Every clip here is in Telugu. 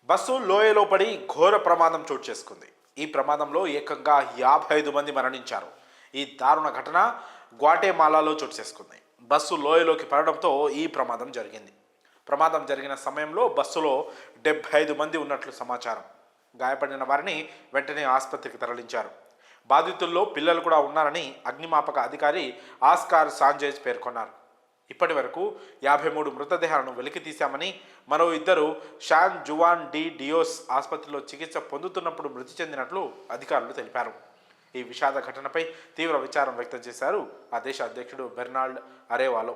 బస్సు లోయలో పడి ఘోర ప్రమాదం చోటు చేసుకుంది. ఈ ప్రమాదంలో ఏకంగా 55 మంది మరణించారు. ఈ దారుణ ఘటన గ్వాటెమాలాలో చోటు చేసుకుంది. బస్సు లోయలోకి పడడంతో ఈ ప్రమాదం జరిగింది. ప్రమాదం జరిగిన సమయంలో బస్సులో 75 మంది ఉన్నట్లు సమాచారం. గాయపడిన వారిని వెంటనే ఆసుపత్రికి తరలించారు. బాధితుల్లో పిల్లలు కూడా ఉన్నారని అగ్నిమాపక అధికారి ఆస్కార్ సాంజేజ్ పేర్కొన్నారు. ఇప్పటి వరకు 53 మృతదేహాలను వెలికి తీశామని, మరో 2 షాన్ జువాన్ డి డియోస్ ఆసుపత్రిలో చికిత్స పొందుతున్నప్పుడు మృతి చెందినట్లు అధికారులు తెలిపారు. ఈ విషాద ఘటనపై తీవ్ర విచారం వ్యక్తం చేశారు ఆ దేశ అధ్యక్షుడు బెర్నాల్డ్ అరేవాలో.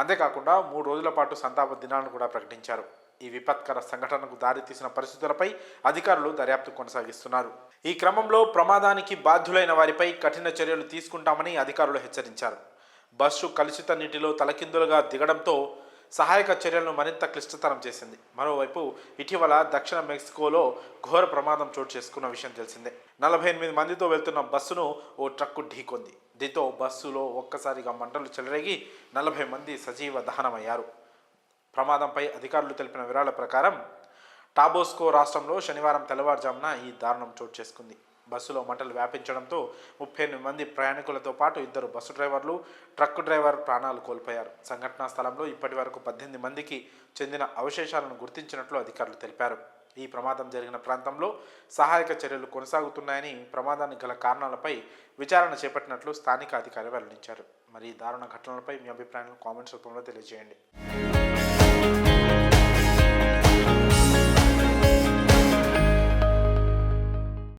అంతేకాకుండా 3 రోజుల పాటు సంతాప దినాలను కూడా ప్రకటించారు. ఈ విపత్కర సంఘటనకు దారితీసిన పరిస్థితులపై అధికారులు దర్యాప్తు కొనసాగిస్తున్నారు. ఈ క్రమంలో ప్రమాదానికి బాధ్యులైన వారిపై కఠిన చర్యలు తీసుకుంటామని అధికారులు హెచ్చరించారు. బస్సు కలుషిత నీటిలో తలకిందులుగా దిగడంతో సహాయక చర్యలను మరింత క్లిష్టతరం చేసింది. మరోవైపు ఇటీవల దక్షిణ మెక్సికోలో ఘోర ప్రమాదం చోటు చేసుకున్న విషయం తెలిసిందే. 48 మందితో వెళ్తున్న బస్సును ఓ ట్రక్కు ఢీకొంది. దీంతో బస్సులో ఒక్కసారిగా మంటలు చెలరేగి 40 మంది సజీవ దహనమయ్యారు. ప్రమాదంపై అధికారులు తెలిపిన వివరాల ప్రకారం టాబోస్కో రాష్ట్రంలో శనివారం తెల్లవారుజామున ఈ దారుణం చోటు చేసుకుంది. బస్సులో మంటలు వ్యాపించడంతో 38 మంది ప్రయాణికులతో పాటు 2 బస్సు డ్రైవర్లు, ట్రక్ డ్రైవర్ ప్రాణాలు కోల్పోయారు. సంఘటనా స్థలంలో ఇప్పటి వరకు 18 మందికి చెందిన అవశేషాలను గుర్తించినట్లు అధికారులు తెలిపారు. ఈ ప్రమాదం జరిగిన ప్రాంతంలో సహాయక చర్యలు కొనసాగుతున్నాయని, ప్రమాదానికి గల కారణాలపై విచారణ చేపట్టినట్లు స్థానిక అధికారి వెల్లడించారు. మరి ఈ దారుణ ఘటనలపై మీ అభిప్రాయాలను కామెంట్స్ రూపంలో తెలియజేయండి.